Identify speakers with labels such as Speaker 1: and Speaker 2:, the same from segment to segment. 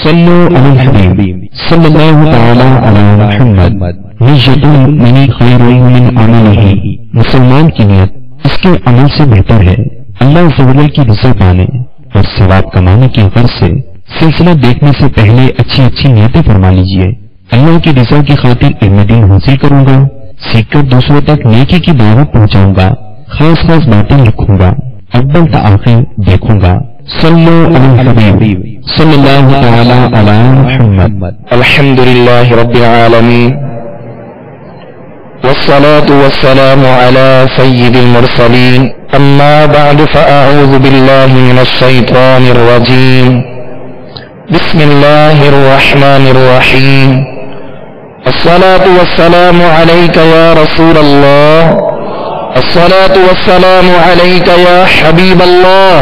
Speaker 1: صلوا على الحبيب صلى الله تعالى على محمد نیت المؤمن خیر من عمله، مسلمان کی نیت اس کے عمل سے بہتر ہے۔ اللہ عز و جل کی رضا پانے اور ثواب کمانے کی غرض سے سلسلہ دیکھنے سے پہلے اچھی اچھی نیتیں فرما لیجئے۔ اللہ کی رضا کی خاطر علم دین حاصل کروں گا، سیکھ کر دوسروں تک نیکی کی دعوت پہنچاؤں گا، خاص خاص باتیں لکھوں گا، اول تا آخر دیکھوں گا۔ صلو علی الحبیب صلی اللہ تعالی علی محمد۔
Speaker 2: الحمد للہ رب العالمین والصلاة والسلام على سید المرسلین، اما بعد فاعوذ باللہ من الشیطان الرجیم، بسم اللہ الرحمن الرحیم، الصلاة والسلام علیک یا رسول اللہ، الصلاة والسلام علیک یا حبیب اللہ،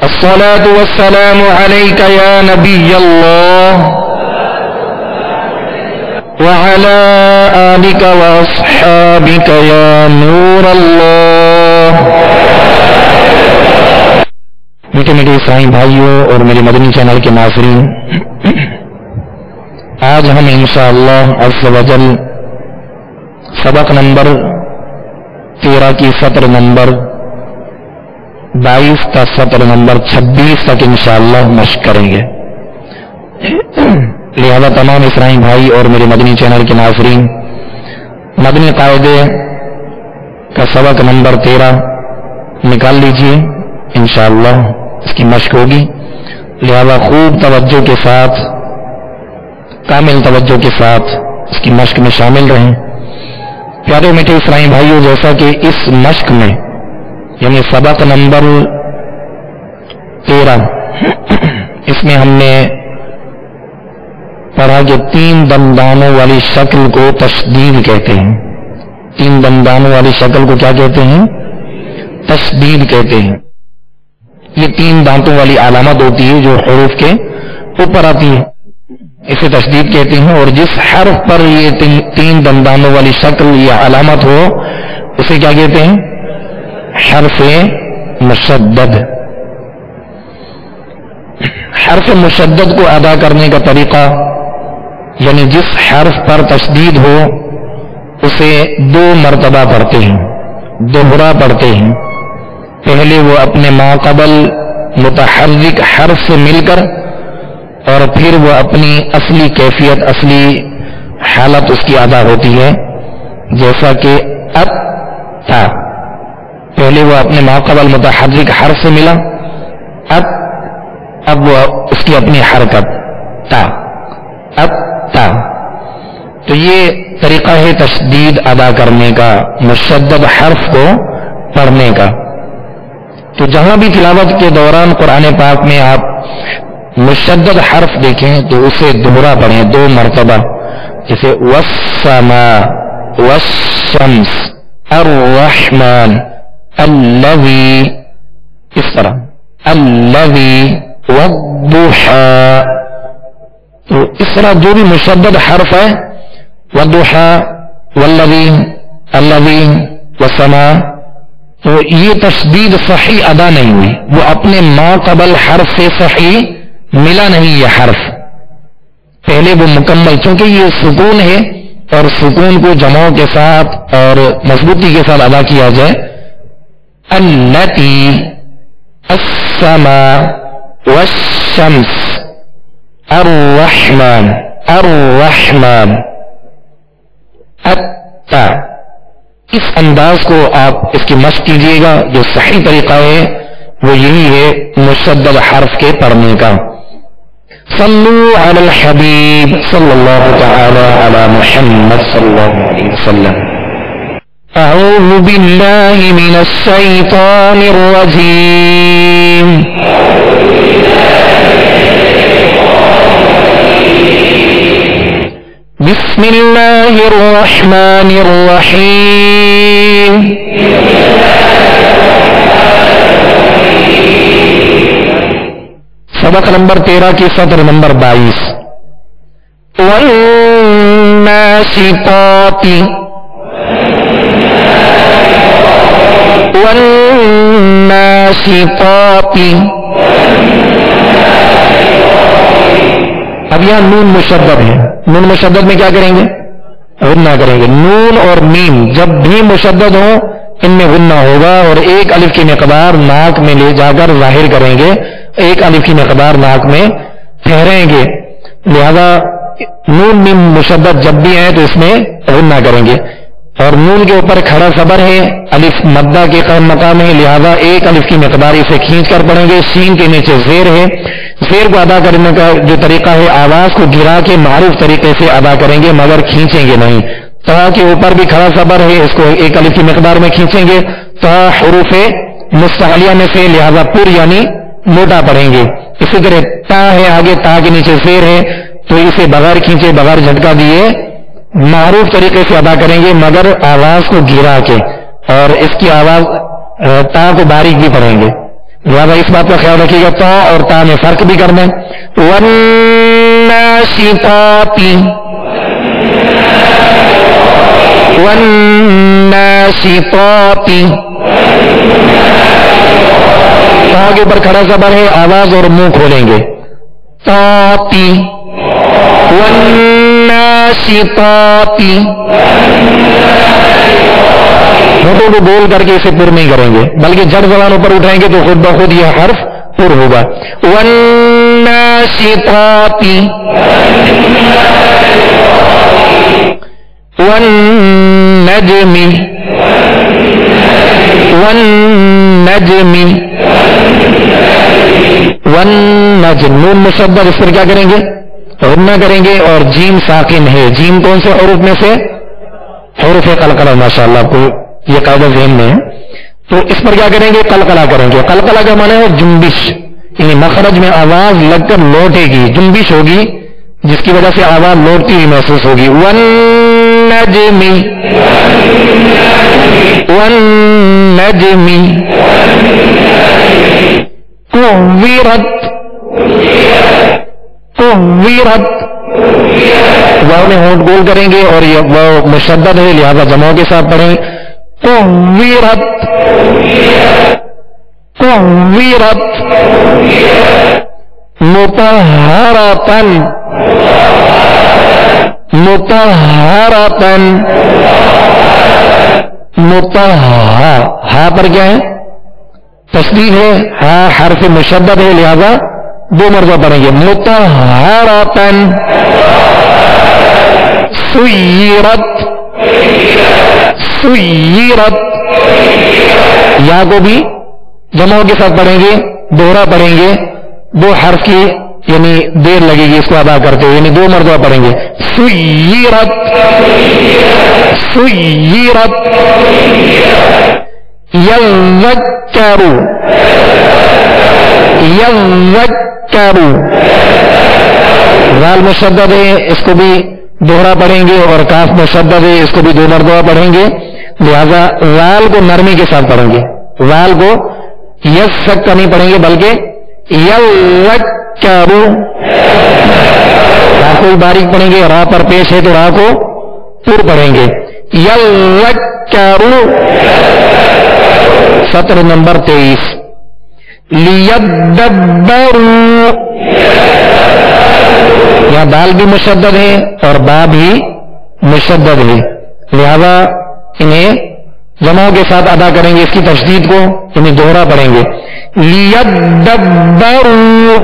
Speaker 2: الصلاة والسلام علیک یا نبی اللہ، وعلى آلک واصحابک یا نور اللہ۔ میٹھے میٹھے عیسائی بھائیوں اور میرے مدنی چینل کے ناظرین، آج ہم انشاءاللہ عز و جل سبق نمبر 13 کی سطر نمبر 22 تا سطر نمبر 26 تک انشاءاللہ مشق کریں گے۔ لہذا تمام اسرائیل بھائی اور میرے مدنی چینل کے ناظرین، مدنی قاعدے کا سبق نمبر 13 نکال لیجئے، انشاءاللہ اس کی مشق ہوگی، لہذا خوب توجہ کے ساتھ، کامل توجہ کے ساتھ اس کی مشق میں شامل رہیں۔ پیارے میٹھے اسرائیل بھائیوں، جیسا کہ اس مشق میں یعنی سبق نمبر 13 اس میں ہم نے پڑھا کہ 3 دندانوں والی شکل کو تشدید کہتے ہیں۔ 3 دندانوں والی شکل کو کیا کہتے ہیں؟ تشدید کہتے ہیں۔ یہ 3 دانتوں والی علامت ہوتی ہے جو حروف کے اوپر آتی ہے، اسے تشدید کہتے ہیں، اور جس حرف پر یہ 3 دندانوں والی شکل یا علامت ہو اسے کیا کہتے ہیں؟ حرف مشدد۔ حرف مشدد کو ادا کرنے کا طریقہ، یعنی جس حرف پر تشدید ہو اسے 2 مرتبہ پڑھتے ہیں، دوہرا پڑھتے ہیں۔ پہلے وہ اپنے ماقبل متحرک حرف سے مل کر، اور پھر وہ اپنی اصلی کیفیت، اصلی حالت اس کی ادا ہوتی ہے، جیسا کہ اب تا، پہلے وہ اپنے ماقبل متحرک حرف سے ملا، اب وہ اس کی اپنی حرکت تا، اب تا۔ تو یہ طریقہ ہے تشدید ادا کرنے کا، مشدد حرف کو پڑھنے کا۔ تو جہاں بھی تلاوت کے دوران قرآن پاک میں آپ مشدد حرف دیکھیں تو اسے دوہرا پڑھیں 2 مرتبہ، جیسے والسماء، والشمس، الرحمن، الذی، اس طرح الذی، والضحى۔ تو اس طرح جو بھی مشدد حرف ہے، والضحى، والذی، الذی، والسماء، تو یہ تشدید صحیح ادا نہیں ہوئی، وہ اپنے ما قبل حرف سے صحیح ملا نہیں۔ یہ حرف پہلے وہ مکمل، چونکہ یہ سکون ہے اور سکون کو جمعوں کے ساتھ اور مضبوطی کے ساتھ ادا کیا جائے، التی، السماء، والشمس، الرحمن، الرحمن، التا۔ اس انداز کو آپ اس کی مشق کیجیے گا۔ جو صحیح طریقہ ہے وہ یہی ہے مشدد حرف کے پڑھنے کا۔ صلو علی الحبیب صلی اللہ تعالی علی محمد صلی اللہ علیہ وسلم۔ اعوذ باللہ من الشیطان الرجیم، بسم اللہ الرحمن الرحیم۔ سبق نمبر 13 کی سطر نمبر 22، والناشطات، والناشطات، یہاں نون مشدد ہے، نون مشدد میں کیا کریں گے؟ غنہ کریں گے. نون اور میم جب بھی مشدد ہو ان میں غنہ ہوگا، اور ایک الف کی مقدار ناک میں لے جا کر ظاہر کریں گے، ایک الف کی مقدار ناک میں ٹھہریں گے. لہذا نون میم مشدد جب بھی ہیں تو اس میں غنہ کریں گے. اور نون کے اوپر کھڑا صبر ہے، الف مدہ کے مقام ہے، لہذا ایک الف کی مقدار اسے کھینچ کر پڑھیں گے. سین کے نیچے زیر ہے، زیر کو ادا کرنے کا جو طریقہ ہے آواز کو گرا کے معروف طریقے سے ادا کریں گے، مگر کھینچیں گے نہیں. تا کے اوپر بھی کھڑا صبر ہے، اس کو ایک الف کی مقدار میں کھینچیں گے. تا حروف مستعلیہ میں سے، لہذا پر یعنی موٹا پڑھیں گے. اسی طرح تا ہے، آگے تا کے نیچے زیر ہے تو اسے بغیر کھینچے بغیر جھٹکا دیے معروف طریقے سے ادا کریں گے، مگر آواز کو گرا کے، اور اس کی آواز تا کو باریک بھی پڑھیں گے. لہٰذا اس بات کا خیال رکھیے گا تا اور تا میں فرق بھی کرنا ہے. والناشطات والناشطات، تا کے اوپر کھڑا زبر ہے، آواز اور منہ کھولیں گے. تاتی والناشطات، ہونٹوں کو بول کر کے اسے پر نہیں کریں گے، بلکہ جڑ زبانوں پر اٹھائیں گے تو خود بخود یہ حرف پر ہوگا. والناشطات والنجم والنجم والنجم، نون مشدد اس پر کیا کریں گے؟ غنہ کریں گے. اور جیم ساکن ہے، جیم کون سے حروف میں سے؟ حروف قلقلہ. ماشاءاللہ آپ کو یہ قاعدہ ذہن میں ہے. تو اس پر کیا کریں گے؟ قلقلہ کریں گے. قلقلہ کا معنی ہے جنبش، یعنی مخرج میں آواز لگ کر لوٹے گی، جنبش ہوگی جس کی وجہ سے آواز لوٹتی ہوئی محسوس ہوگی. والنجم والنجم کوّرت کوّرت، واو میں ہونٹ گول کریں گے اور یہ واو مشدد ہے لہذا جمع کے ساتھ پڑھیں. کوّرت کوّرت مطہرتن مطہرتن مطہر، ہا پر کیا ہے؟ تشدید ہے، ہا حرف مشدد ہے لہذا دو مرتبہ پڑھیں گے. مطہرتن سیرت سیرت، یا کو بھی جمع کے ساتھ پڑھیں گے، دوہرا پڑھیں گے، دو حرف کی یعنی دیر لگے گی اس کو ادا کرتے ہوئے، یعنی دو مرتبہ پڑھیں گے. سیرت سیرت یذکر یذکر، غال مشدد ہے اس کو بھی دوہرا پڑھیں گے، اور کاف مشدد ہے اس کو بھی دو مرتبہ پڑھیں گے. لہذا غال کو نرمی کے ساتھ پڑھیں گے، غال کو یس سک کا نہیں پڑھیں گے بلکہ یذکر. را کو باریک پڑھیں گے، را پر پیش ہے تو را کو پر پڑھیں گے. یذکر. سطر نمبر 23. لیدبروا، یہاں دال بھی مشدد ہے اور با بھی مشدد ہے، لہذا انہیں جمع کے ساتھ ادا کریں گے. اس کی تشدید کو یعنی دوہرا پڑھیں گے. لیدبروا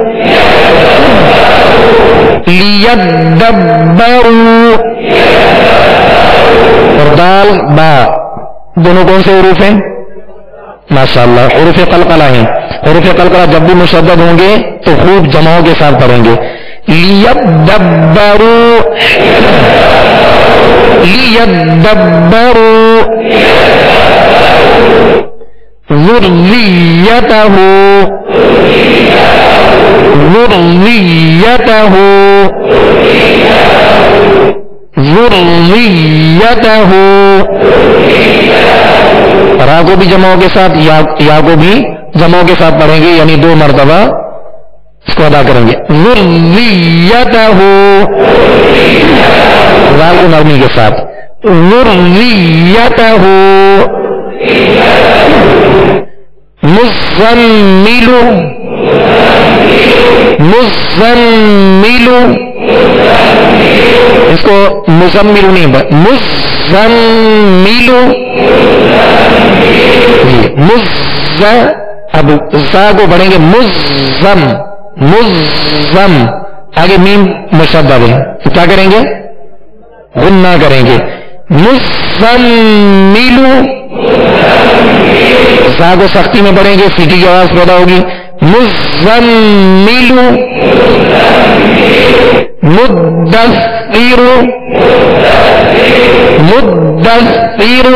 Speaker 2: لیدبروا. اور دال با دونوں کون سے حروف ہیں؟ ماشاءاللہ حروف قلقلہ ہیں. حروف قلقلہ جب بھی مشدد ہوں گے تو خوب جمعوں کے ساتھ پڑھیں گے. لیدبروا لیدبروا ذریتہ ذریتہ ذریتہ. را کو بھی جمعوں کے ساتھ، یا کو بھی جمعوں کے ساتھ پڑھیں گے، یعنی دو مرتبہ اس کو ادا کریں گے. ذریتہ، را کو نرمی کے ساتھ. ذریتہ مزمل مزمل اس کو مزمل نہیں مزمل اب زا کو پڑھیں گے مزم مزم آگے میم مشدد ہے تو کیا کریں گے غنہ کریں گے مزمل زا کو سختی میں پڑھیں گے سیٹی کی آواز پیدا ہوگی مزمل مدثر مدثر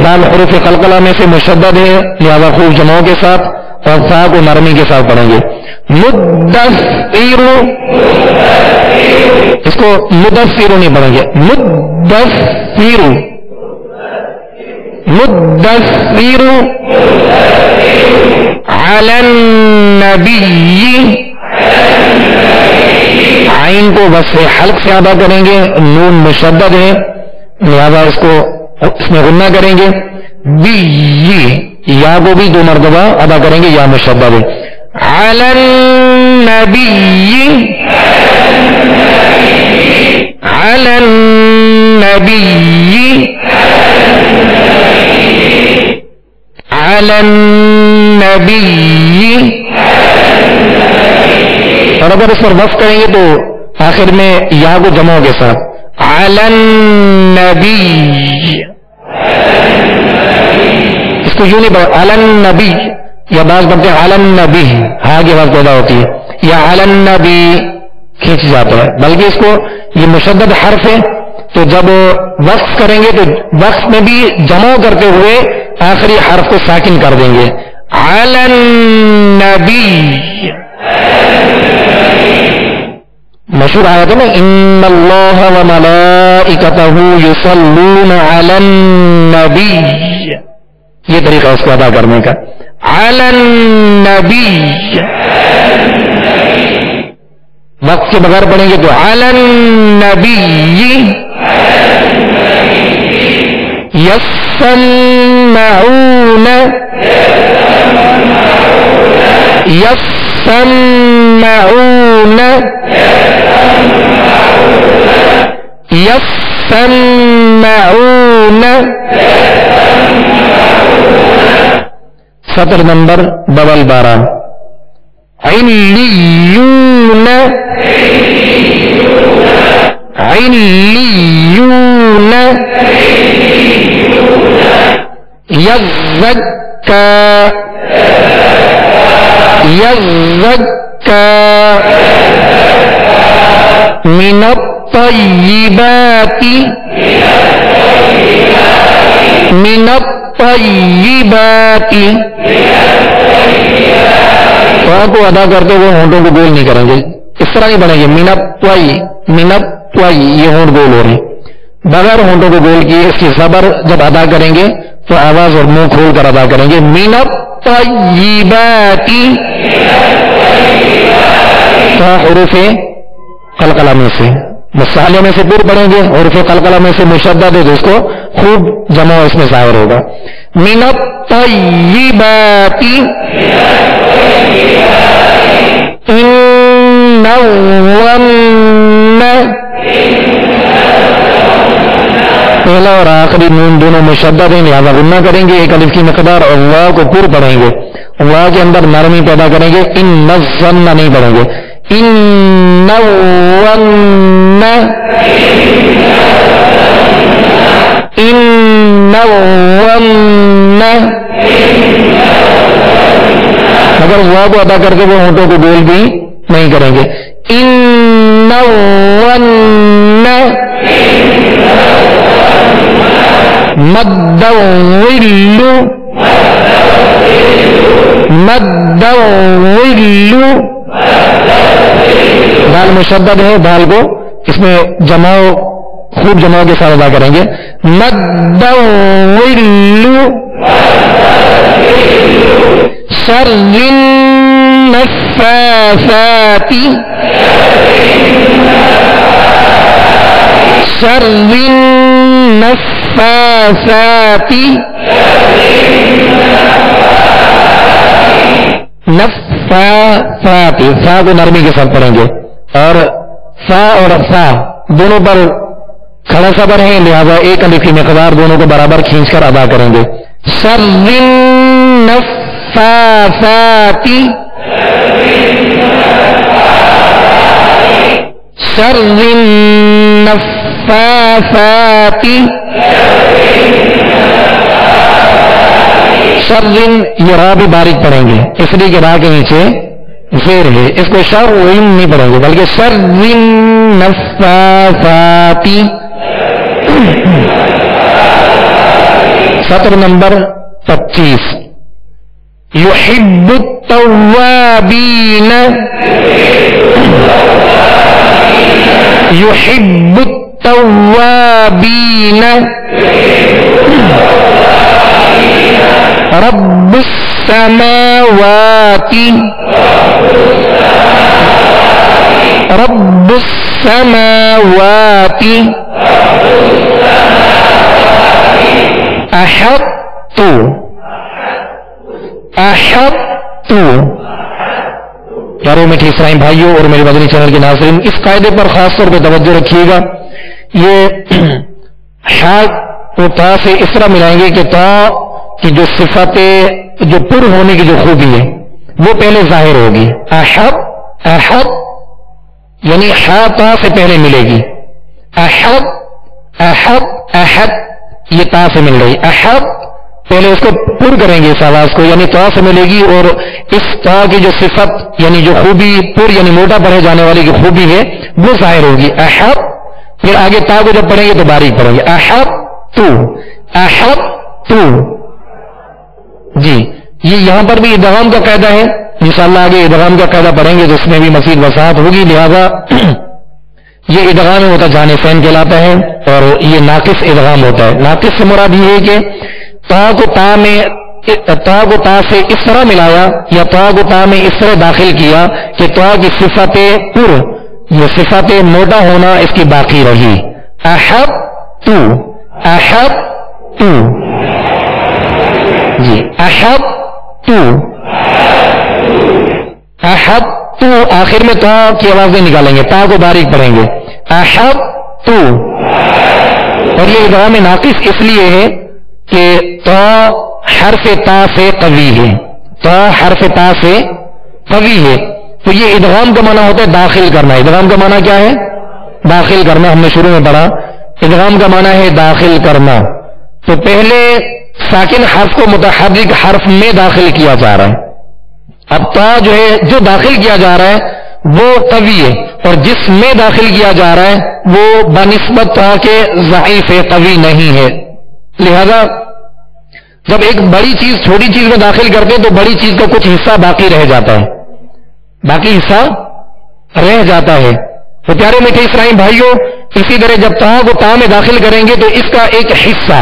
Speaker 2: دال حروف قلقلہ میں سے مشدد ہے لہذا خوب جمعوں کے ساتھ اور سا کو نرمی کے ساتھ پڑھیں گے مدثر اس کو مدثر نہیں پڑھیں گے مدثر مدثر علی النبی عین کو وصف حلق سے ادا کریں گے نون مشدد ہے لہذا اس میں غنہ کریں گے بی یا کو بھی 2 مرتبہ ادا کریں گے یا مشدد ہے علی النبی علی النبی علی النبی اور اگر اس پر وقف کریں گے تو آخر میں یا کو جمعوں کے ساتھ علی النبی اس کو یوں نہیں پڑھا علی النبی یا بعض پڑھتے ہیں علی النبی ہاں کی آواز پیدا ہوتی ہے یا علی النبی کھینچ جاتا ہے بلکہ اس کو یہ مشدد حرف ہے تو جب وقف کریں گے تو وقف میں بھی جمع کرتے ہوئے آخری حرف کو ساکن کر دیں گے علی النبی مشہور آیت ہے نا ان اللہ وملائکتہ یصلون علی النبی یہ طریقہ اس کو ادا کرنے کا علی النبی وقت کے بغیر پڑھیں گے تو علی النبی یسمعون یسمعون یسمعون سطر نمبر 12 علیون علیون یزکا یزکا من الطیبات من الطیبات کو ادا کرتے ہوئے ہونٹوں کو گول نہیں کریں گے اس طرح نہیں بنے گے منت یہ ہونٹ گول ہو رہے ہیں بغیر ہونٹوں کو گول کیے اس کی زبر جب ادا کریں گے تو آواز اور منہ کھول کر ادا کریں گے منت طیباتی حروف قلقلہ میں سے مصالحے میں سے پور پڑھیں گے حروف قلقلہ میں سے مشدد ہے تو اس کو خوب جمع اس میں ظاہر ہوگا منت طیباتی ان الظن پہلا اور آخری نون دونوں مشدد ہیں لہذا غنہ کریں گے ایک الف کی مقدار اللہ کو پر پڑھیں گے اللہ کے اندر نرمی پیدا کریں گے ان الظن نہیں پڑھیں گے ان الظن ان الظن اگر اللہ کو ادا کر کے وہ ہونٹوں کو گول بھی نہیں کریں گے ان الظن مد الظل مد الظل دال مشدد ہے دال کو اس میں جمع خوب جمع کے ساتھ ادا کریں گے مد الظل شر النفاثات شر النفاثات نفاثات فا کو نرمی کے ساتھ پڑھیں گے اور فا اور فا دونوں پر کھڑا صبر ہے، لہذا ایک الف کی مقدار دونوں کو برابر کھینچ کر ادا کریں گے. شر النفاثات، شر النفاثات، شر یہ را بھی باریک پڑھیں گے اس لیے کہ را کے نیچے زیر ہے، اس کو شر نہیں پڑھیں گے بلکہ شر النفاثات. سطر نمبر 25. یحب التوابین، یحب التوابین، رب السماوات، رب السماوات، احط، احط. پیارے میٹھے اسلام بھائیوں اور میرے مدنی چینل کے ناظرین، اس قاعدے پر خاص طور پہ توجہ رکھیے گا. یہ حا و تا سے اس طرح ملائیں گے کہ تا کی جو صفت جو پر ہونے کی جو خوبی ہے وہ پہلے ظاہر ہوگی. احب، احب یعنی حا تا سے پہلے ملے گی. احب، احب، احد یہ تا سے مل رہی. احب پہلے اس کو پر کریں گے اس آواز کو، یعنی تا سے ملے گی، اور اس تا کی جو صفت یعنی جو خوبی پر یعنی موٹا پڑھے جانے والی کی خوبی ہے وہ ظاہر ہوگی. احب، پھر آگے تا کو جب پڑھیں گے تو باریک پڑھیں گے. احب تو، احب تو. جی یہ یہاں پر بھی ادغام کا قاعدہ ہے، انشاءاللہ آگے ادغام کا قاعدہ پڑھیں گے تو اس میں بھی مزید وضاحت ہوگی. لہذا یہ ادغام ہوتا جان فین کہلاتا ہے اور یہ ناقص ادغام ہوتا ہے. ناقص سے مراد یہ ہے کہ تا کو تا میں، تا کو تا سے اس طرح ملایا یا تا کو تا میں اس طرح داخل کیا کہ تا کی صفت پر یہ صفت موٹا ہونا اس کی باقی رہی. احب تو، احب تو. جی احب تو، احب تو آخر میں تا کی آوازیں نکالیں گے، تا کو باریک پڑھیں گے. احب تو. اور یہ ادغام ناقص اس لیے ہے کہ تا حرف تا سے قوی ہے، تا حرف تا سے قوی ہے. تو یہ ادغام کا معنی ہوتا ہے داخل کرنا. ادغام کا معنی کیا ہے؟ داخل کرنا. ہم نے شروع میں پڑھا ادغام کا معنی ہے داخل کرنا. تو پہلے ساکن حرف کو متحرک حرف میں داخل کیا جا رہا ہے. اب تا جو ہے جو داخل کیا جا رہا ہے وہ قوی ہے، اور جس میں داخل کیا جا رہا ہے وہ بنسبت تا کے ضعیف ہے، قوی نہیں ہے. لہذا جب ایک بڑی چیز چھوٹی چیز میں داخل کرتے ہیں تو بڑی چیز کا کچھ حصہ باقی رہ جاتا ہے، باقی حصہ رہ جاتا ہے. تو پیارے میٹھے اسلام بھائیوں، اسی طرح جب تا کو تا میں داخل کریں گے تو اس کا ایک حصہ،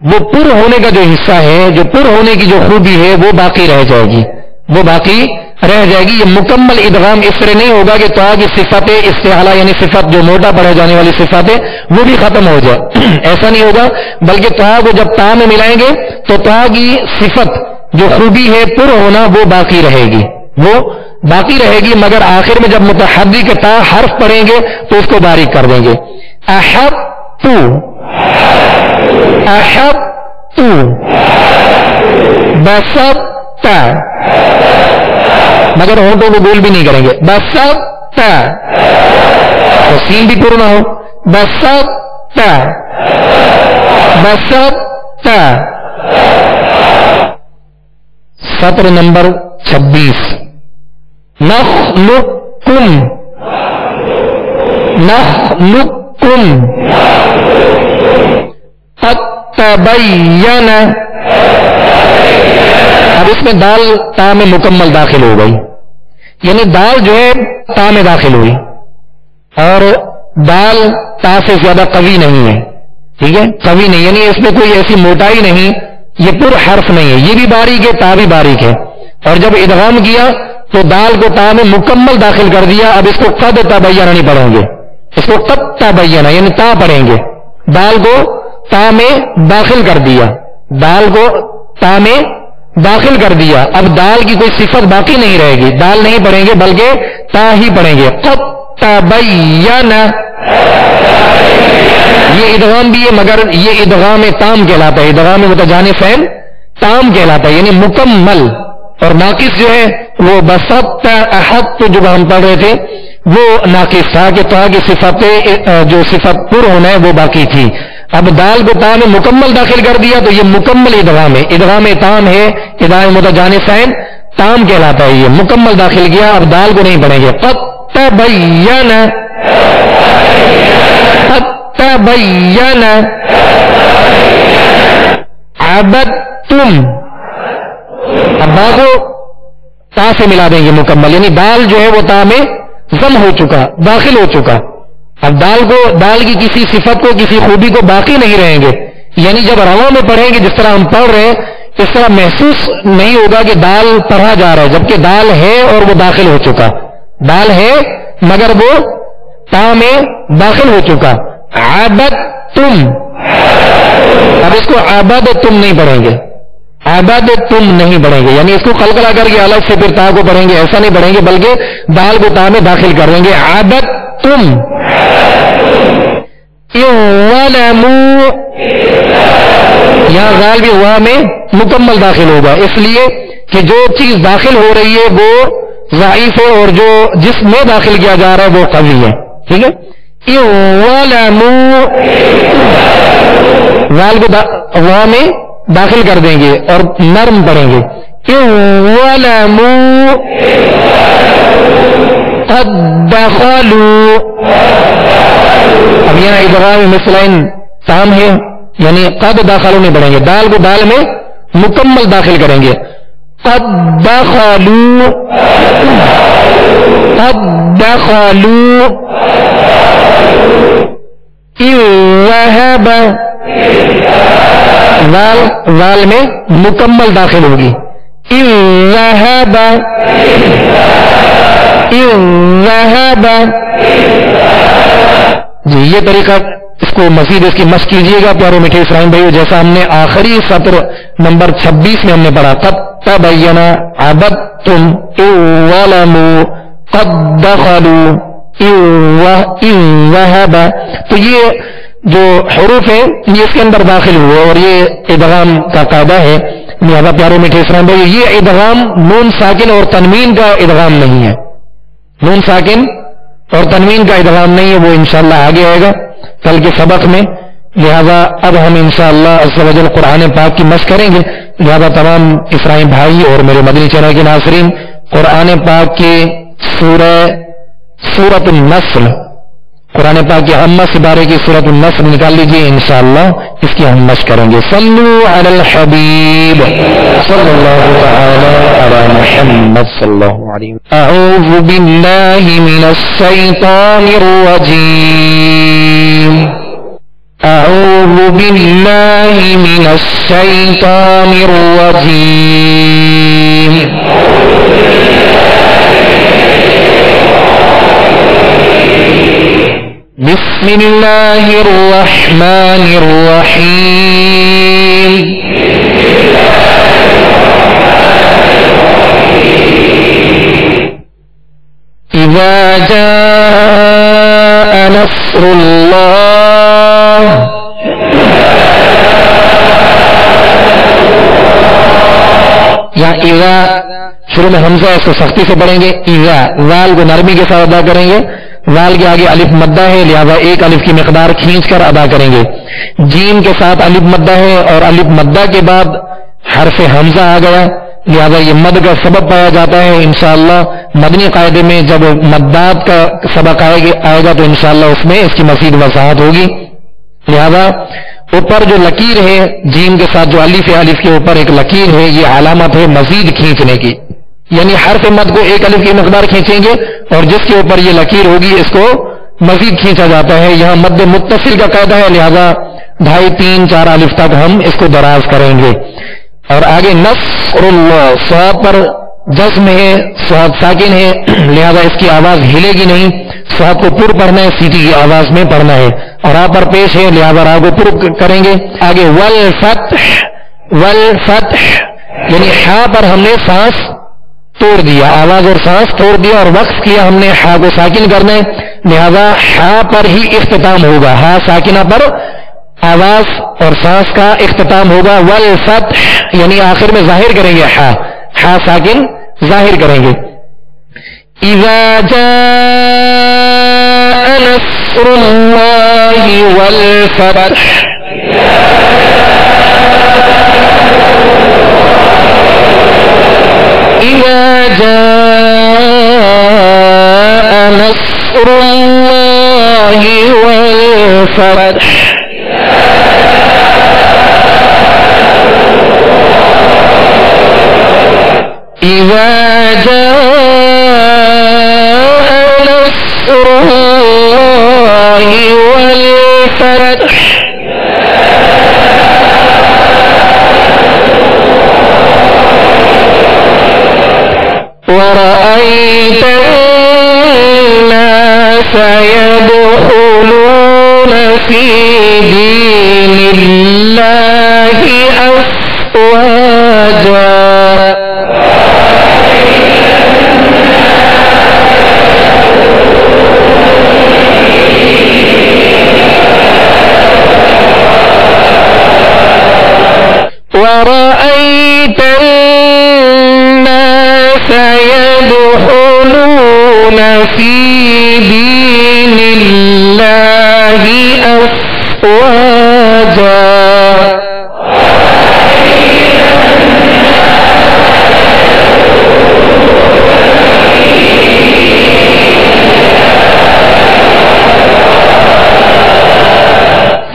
Speaker 2: وہ پر ہونے کا جو حصہ ہے، جو پر ہونے کی جو خوبی ہے وہ باقی رہ جائے گی، وہ باقی رہ جائے گی. یہ مکمل ادغام اس طرح نہیں ہوگا کہ تا کی صفت استعلا یعنی صفت جو موٹا پڑھے جانے والی صفت ہے وہ بھی ختم ہو جائے، ایسا نہیں ہوگا. بلکہ تا کو جب تا میں ملائیں گے تو تا کی صفت جو خوبی ہے پر ہونا وہ باقی رہے گی، وہ باقی رہے گی. مگر آخر میں جب متحرک تا حرف پڑھیں گے تو اس کو باریک کر دیں گے. احب تو، احب تو، بسط، مگر ہونٹوں کو گول بھی نہیں کریں گے. بسط تو سین بھی پر نہ ہو. بسط، بسط. سطر نمبر 26. نخلقکم، نخلقکم، قد تبین. اب اس میں دال تا میں مکمل داخل ہو گئی، یعنی دال جو ہے تا میں داخل ہوئی، اور دال تا سے زیادہ قوی نہیں ہے. ٹھیک ہے، قوی نہیں یعنی اس میں کوئی ایسی موٹائی نہیں، یہ پر حرف نہیں ہے، یہ بھی باریک ہے، تا بھی باریک ہے. اور جب ادغام کیا تو دال کو تا میں مکمل داخل کر دیا. اب اس کو قد تبین نہیں پڑھیں گے، اس کو قد تبین یعنی تا پڑھیں گے. دال کو تا میں داخل کر دیا، دال کو تا میں داخل کر دیا. اب دال کی کوئی صفت باقی نہیں رہے گی, دال نہیں پڑھیں گے بلکہ تا ہی پڑھیں گے. قد تبین, یہ ادغام بھی ہے مگر یہ ادغام تام کہلاتا ہے, ادغام متجانسین تام کہلاتا ہے, یعنی مکمل. اور ناقص جو ہے وہ بسط احد جو ہم پڑھ رہے تھے وہ ناقص تھا کہ تا کی صفت جو صفت پر ہونا ہے وہ باقی تھی. اب دال کو تا میں مکمل داخل کر دیا تو یہ مکمل ادغام ہے, ادغام تام ہے, ادغام متجانسین تام کہلاتا ہے, یہ مکمل داخل کیا. اب دال کو نہیں پڑھیں گے. قد تبین, قد تبین عبدتم, اب با کو تا سے ملا دیں گے مکمل, یعنی دال جو ہے وہ تا میں ضم ہو چکا, داخل ہو چکا. اب دال کی کسی صفت کو کسی خوبی کو باقی نہیں رہیں گے, یعنی جب رواں میں پڑھیں گے جس طرح ہم پڑھ رہے ہیں اس طرح محسوس نہیں ہوگا کہ دال پڑھا جا رہا ہے, جبکہ دال ہے اور وہ داخل ہو چکا, دال ہے مگر وہ تا میں داخل ہو چکا. عبدتم, اب اس کو عبدتم نہیں پڑھیں گے, عبدتم نہیں پڑھیں گے, یعنی اس کو قلقلہ کر کے الگ سے پھر تا کو پڑھیں گے, ایسا نہیں پڑھیں گے بلکہ دال کو تا میں داخل کر دیں گے. عبدتم اظلموا, یہاں غال بھی ہوا میں مکمل داخل ہوگا, اس لیے کہ جو چیز داخل ہو رہی ہے وہ ضعیف ہے اور جو جس میں داخل کیا جا رہا ہے وہ قوی ہے. ٹھیک ہے, اظلموا, غال کو ہوا میں داخل کر دیں گے اور نرم پڑھیں گے. اظلموا قد دخلوا, اب یہاں ادغام مثلین تام ہے, یعنی قد داخلوا نہیں پڑھیں گے, دال کو دال میں مکمل داخل کریں گے. قد دخلوا, قد دخلوا وهب, ذال میں مکمل داخل ہوگی. وهب, وهب, جی یہ طریقہ اس کو مزید اس کی مشق کیجیے گا پیارے میٹھے اسرائیل بھائیو, جیسا ہم نے آخری سطر نمبر 26 میں ہم نے پڑھا. قد تبین عبدتم اظلموا قد دخلوا وهب, تو یہ جو حروف ہے یہ اس کے اندر داخل ہوئے اور یہ ادغام کا قاعدہ ہے. لہذا پیارے میٹھے اسلام بھائی یہ ادغام نون ساکن اور تنوین کا ادغام نہیں ہے, نون ساکن اور تنوین کا ادغام نہیں ہے, وہ انشاءاللہ آگے آئے گا کل کے سبق میں. لہذا اب ہم انشاءاللہ عز و جل قرآن پاک کی مشق کریں گے. لہذا تمام اسرائیل بھائی اور میرے مدنی چینل کے ناظرین قرآن پاک کی سورۃ النصر, قرآن پاک کی عامہ سپارے کی سورۃ النصر نکال لیجیے, انشاءاللہ اس کی ہم مشق کریں گے. صلو علی الحبیب صلی اللہ تعالی علی محمد صلی اللہ علیہ وسلم. اعوذ باللہ من الشیطان الرجیم, اعوذ باللہ من الشیطان الرجیم. بسم اللہ الرحمن الرحیم. اذا جاء نصر اللہ, یا اذا شروع میں حمزہ اس کو سختی سے پڑھیں گے. اذا, ذال کو نرمی کے ساتھ ادا کریں گے, ذال کے آگے الف مدہ ہے لہذا ایک الف کی مقدار کھینچ کر ادا کریں گے. جیم کے ساتھ الف مدہ ہے اور الف مدہ کے بعد حرف حمزہ آ گیا لہذا یہ مد کا سبب پایا جاتا ہے. انشاءاللہ مدنی قاعدے میں جب مدات کا سبق آئے گا تو انشاءاللہ اس میں اس کی مزید وضاحت ہوگی. لہذا اوپر جو لکیر ہے جیم کے ساتھ جو الف ہے, الف کے اوپر ایک لکیر ہے, یہ علامت ہے مزید کھینچنے کی, یعنی حرف مد کو ایک الف کی مقدار کھینچیں گے اور جس کے اوپر یہ لکیر ہوگی اس کو مزید کھینچا جاتا ہے. یہاں مد متصل کا قاعدہ ہے لہذا 2.5 3 4 الف تک ہم اس کو دراز کریں گے. اور آگے نصر اللہ, صاد پر جزم ہے, صاد ساکن ہے لہذا اس کی آواز ہلے گی نہیں, صاد کو پر پڑھنا ہے, سیٹی کی آواز میں پڑھنا ہے. اور را پر پیش ہے لہذا را کو پر کریں گے. آگے والفتح, والفتح یعنی ہا پر ہم نے سانس توڑ دیا، آواز اور سانس توڑ دیا اور وقف کیا ہم نے ہا کو ساکن کرنے، لہذا ہا پر ہی اختتام ہوگا، ہا ساکنہ پر آواز اور سانس کا اختتام ہوگا. والفتح یعنی آخر میں ظاہر کریں گے، ہا ساکن ظاہر کریں گے. اذا جاء نصر اللہ والفتح، اذا جاء نصر اللہ والفتح، اذا جاء نصر اللہ والفتح، ورأيت الناس يدخلون في دين الله أفواجا، ورأيت الناس يدخلون في دين الله أفواجا،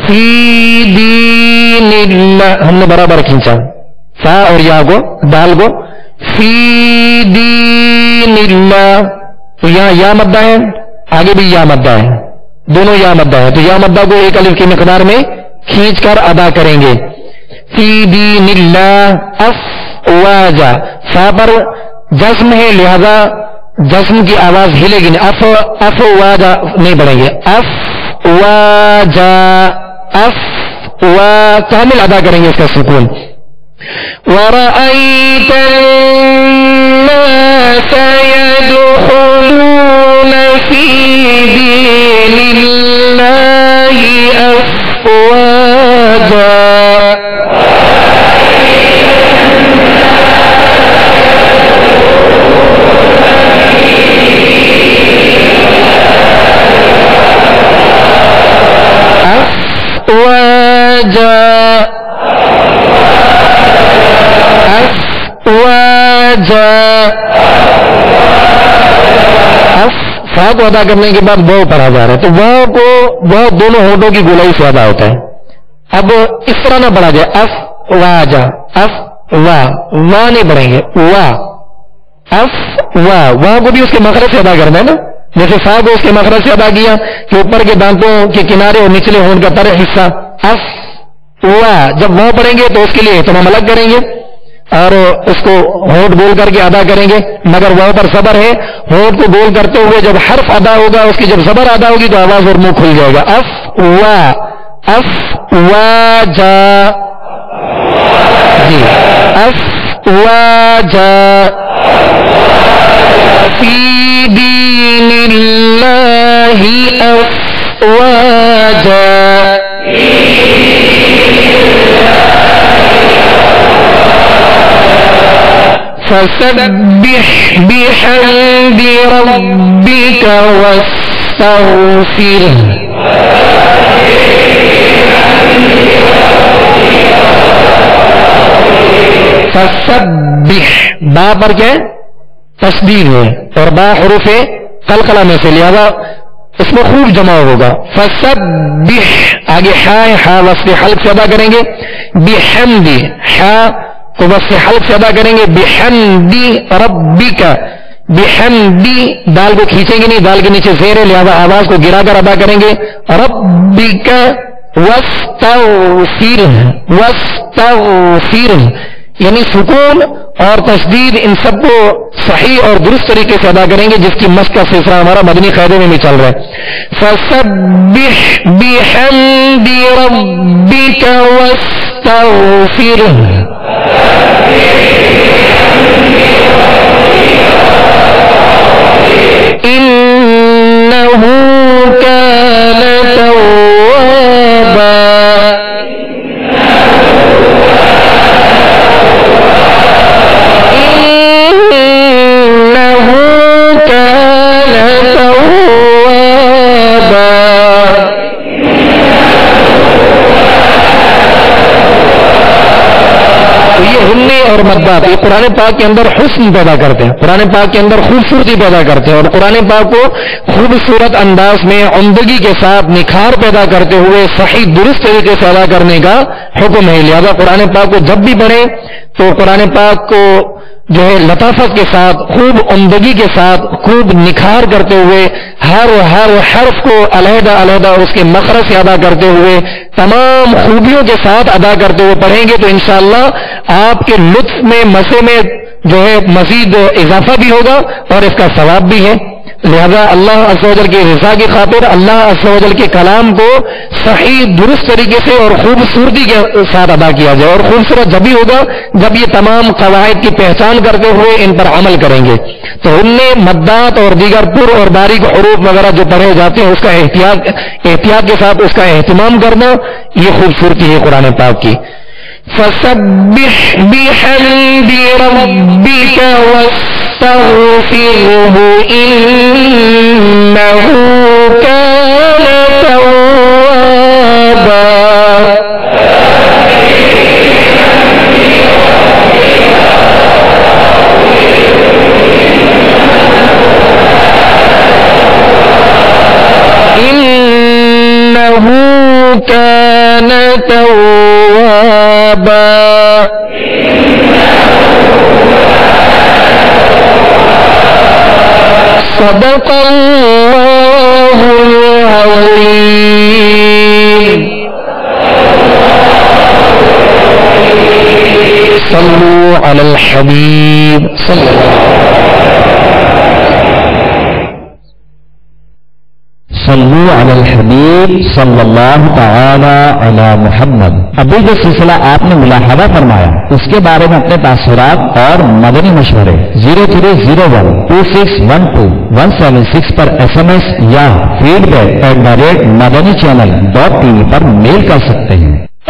Speaker 2: فی دین اللہ، ہم نے برابر کھینچا فا اور یا کو، دال کو، فی دین اللہ. تو یہاں یا مدہ ہے، آگے بھی یا مدہ ہے، دونوں یا مدہ ہے، تو یا مدہ کو ایک الف کی مقدار میں کھینچ کر ادا کریں گے. فی دین اللہ افواجا، فا پر جزم ہے لہذا جزم کی آواز ہلے گی نہیں، افواجا نہیں پڑھیں گے، افواجا، کامل ادا کریں گے اس کا سکون. وَرَأَيْتَ النَّاسَ يَدْخُلُونَ فِي دِينِ اللَّهِ أَفْوَاجًا، فا کو ادا کرنے کے بعد واو پڑھا جا رہا ہے، تو واو کو واو دونوں ہونٹوں کی گولائی سے ادا ہوتا ہے. اب اس طرح نہ پڑھا جائے اف واجا، اف وا، وا نہیں پڑھیں گے، وا، اف وا، وا کو بھی اس کے مخرج سے ادا کرنا ہے نا، جیسے فا کو اس کے مخرج سے ادا کیا کہ اوپر کے دانتوں کے کنارے اور نچلے ہونٹ کا تر حصہ، اف وا. جب واو پڑھیں گے تو اس کے لیے اہتمام الگ کریں گے اور اس کو ہونٹ گول کر کے ادا کریں گے، مگر واو پر صبر ہے، ہونٹ کو گول کرتے ہوئے جب حرف ادا ہوگا اس کی جب زبر ادا ہوگی تو آواز اور منہ کھل جائے گا. اف وا، اف وا جا، جی اف وا جا، فی دین اللہ افواجا، فسبح بحمد ربك واستغفره، فسبح، با پر کیا ہے؟ تشدید ہے اور با حروف قلقلہ میں سے لہذا اس میں خوب جمع ہوگا. فسبح، آگے ہا ہے، ہا وصف حلق سے ادا کریں گے. بحمد، ہا کو وصف حلق سے ادا کریں گے. بحمد ربک، بحمدی، دال کو کھینچیں گے نہیں، دال کے نیچے زیر ہے لہذا آواز کو گرا کر ادا کریں گے. ربک واستغفر، واستغفر، یعنی سکون اور تشدید ان سب کو صحیح اور درست طریقے سے ادا کریں گے جس کی مشق کا سلسلہ ہمارا مدنی قاعدے میں بھی چل رہا ہے. فسبح بحمد ربک واستغفر، إنه كان توابا إنه كان توابا. تو یہ ہنی اور مدات یہ قرآن پاک کے اندر حسن پیدا کرتے ہیں، قرآن پاک کے اندر خوبصورتی پیدا کرتے ہیں، اور قرآن پاک کو خوبصورت انداز میں عمدگی کے ساتھ نکھار پیدا کرتے ہوئے صحیح درست طریقے سے ادا کرنے کا حکم ہے. لہذا قرآن پاک کو جب بھی پڑھیں تو قرآن پاک کو جو ہے لطافت کے ساتھ، خوب عمدگی کے ساتھ، خوب نکھار کرتے ہوئے، ہر حرف کو علیحدہ علیحدہ اور اس کے مخرج سے ادا کرتے ہوئے، تمام خوبیوں کے ساتھ ادا کرتے ہوئے پڑھیں گے تو انشاءاللہ آپ کے لطف میں، مزے میں جو ہے مزید اضافہ بھی ہوگا اور اس کا ثواب بھی ہے. لہذا اللہ عز و جل کی رضا کی خاطر اللہ عز و جل کے کلام کو صحیح درست طریقے سے اور خوبصورتی کے ساتھ ادا کیا جائے، اور خوبصورت جب بھی ہوگا جب یہ تمام قواعد کی پہچان کرتے ہوئے ان پر عمل کریں گے. تو ان میں مدات اور دیگر پر اور باریک حروف وغیرہ جو پڑھے جاتے ہیں اس کا احتیاط کے ساتھ اس کا اہتمام کرنا، یہ خوبصورتی ہے قرآن پاک کی. فسبح بحمد ربك واستغفره إنه كان توابا. إنه كان توابا. صدق الله العظيم. صلوا على الحبيب صلى الله عليه
Speaker 1: صلو علی الحبیب صلی اللہ تعالی علی محمد. ابھی جو سلسلہ آپ نے ملاحظہ فرمایا اس کے بارے میں اپنے تاثرات اور مدنی مشورے 03012612 پر SMS یا feedback@madanichannel.tv پر میل کر سکتے ہیں.